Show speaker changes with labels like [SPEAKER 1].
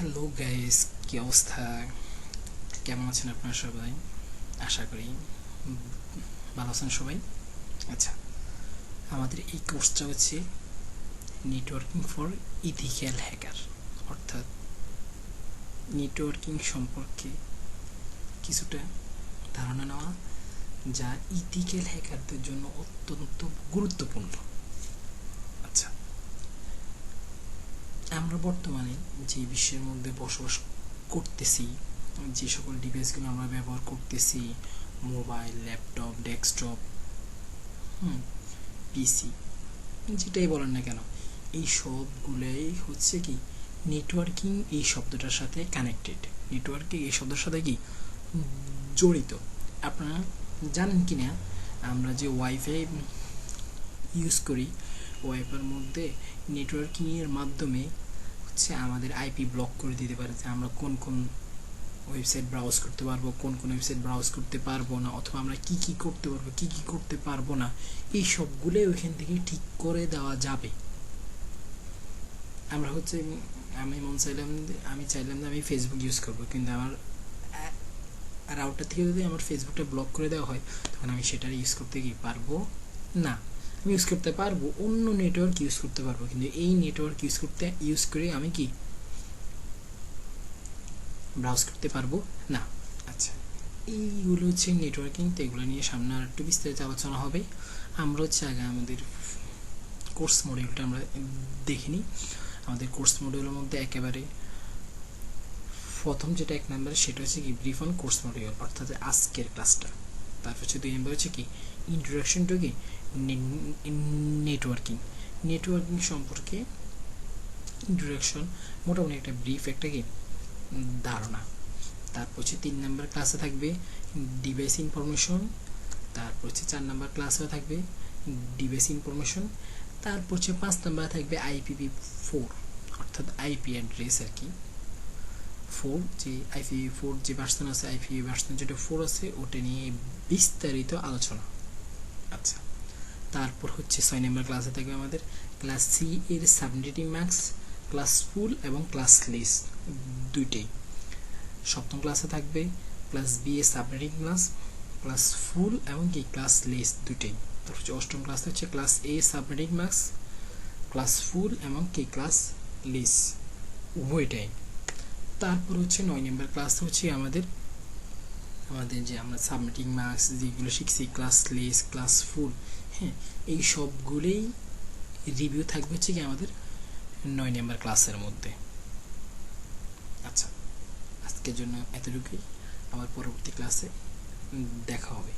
[SPEAKER 1] Hello guys, কি অবস্থা? কেমন আছেন আপনারা সবাই? আশা করি ভালো আছেন সবাই। আচ্ছা, আমাদের এই কোর্সটা হচ্ছে নেটওয়ার্কিং ফর ইথিক্যাল হ্যাকার, অর্থাৎ নেটওয়ার্কিং সম্পর্কে কিছুটা ধারণা নেওয়া যা ইথিক্যাল হ্যাকারদের জন্য অত্যন্ত গুরুত্বপূর্ণ। আচ্ছা, আমরা বর্তমানে যে বিশ্বের মধ্যে বসবাস করতেছি, যে সকল ডিভাইসগুলো আমরা ব্যবহার করতেছি, মোবাইল, ল্যাপটপ, ডেস্কটপ, পিসি, যেটাই বলেন না কেন, এই সবগুলোই হচ্ছে কি নেটওয়ার্কিং এই শব্দটার সাথে কানেক্টেড। নেটওয়ার্কিং এই শব্দের সাথে কি জড়িত। আপনারা জানেন কি না, আমরা যে ওয়াইফাই ইউজ করি, ওয়াইফাইয়ের মধ্যে নেটওয়ার্কিংয়ের মাধ্যমে হচ্ছে আমাদের আইপি ব্লক করে দিতে পারে, যে আমরা কোন কোন ওয়েবসাইট ব্রাউজ করতে পারবো, কোন কোন ওয়েবসাইট ব্রাউজ করতে পারবো না, অথবা আমরা কি কি করতে পারবো, কি কি করতে পারবো না, এই সবগুলোই ওইখান থেকে ঠিক করে দেওয়া যাবে। আমরা হচ্ছে আমি চাইলাম যে আমি ফেসবুক ইউজ করবো, কিন্তু আমার রাউটার থেকে যদি আমার ফেসবুকটা ব্লক করে দেওয়া হয়, তখন আমি সেটা ইউজ করতে কি পারবো না। আমি ইউজ করতে পারবো, অন্য নেটওয়ার্ক ইউজ করতে পারবো, কিন্তু এই নেটওয়ার্ক ইউজ করে আমি কি ব্রাউজ করতে পারবো না। আচ্ছা, এইগুলো হচ্ছে নেটওয়ার্কিং। তো এগুলো নিয়ে সামনে আর একটু বিস্তারিত আলোচনা হবে। আমরা হচ্ছে আগে আমাদের কোর্স মডিউলটা আমরা দেখিনি। আমাদের কোর্স মডিউলের মধ্যে একেবারে প্রথম যেটা 1 নম্বরে, সেটা হচ্ছে কি ব্রিফ অন কোর্স মডিউল, অর্থাৎ আজকের ক্লাসটা। তারপর হচ্ছে 2 নম্বর হচ্ছে কি ইন্ট্রোডাকশন টু কি নেটওয়ার্কিং সম্পর্কে ইন্ট্রোডাকশন, মোটামুটি একটা ব্রিফ, একটা কি ধারণা। তারপর হচ্ছে 3 নম্বর ক্লাসে থাকবে ডিভাইস ইনফরমেশন। তারপর হচ্ছে 4 নম্বর ক্লাসে থাকবে ডিভাইস ইনফরমেশন। তারপর হচ্ছে 5 নম্বরে থাকবে IPv4, অর্থাৎ আইপি অ্যাড্রেস আর কি। 4 যে IPv4 যে ভার্সন আছে, IPv ভার্সন যেটা 4 আছে, ওটা নিয়ে বিস্তারিত আলোচনা। আচ্ছা, তারপর হচ্ছে 6 নম্বর ক্লাসে থাকবে আমাদের ক্লাস সি এর সাবনেটিং ম্যাক্স, ক্লাস ফুল এবং ক্লাস লিস দুইটাই। 7ম ক্লাসে থাকবে ক্লাস বি এর সাবনেটিং ক্লাস ফুল এবং কি ক্লাস লিস দুইটাই। তারপর হচ্ছে 8ম ক্লাসে হচ্ছে ক্লাস এ সাবনেটিং ম্যাক্স, ক্লাস ফুল এবং কি ক্লাস লিস উভয়টাই। তারপর হচ্ছে 9 নম্বর ক্লাস হচ্ছে আমাদের যে আমরা সাবমিটিং মার্কস যেগুলো শিখছি, ক্লাস লিস, ক্লাস ফুল, হ্যাঁ, এই সবগুলোই রিভিউ থাকবে হচ্ছে কি আমাদের 9 নম্বর ক্লাসের মধ্যে। আচ্ছা, আজকের জন্য এতটুকুই। আবার পরবর্তী ক্লাসে দেখা হবে।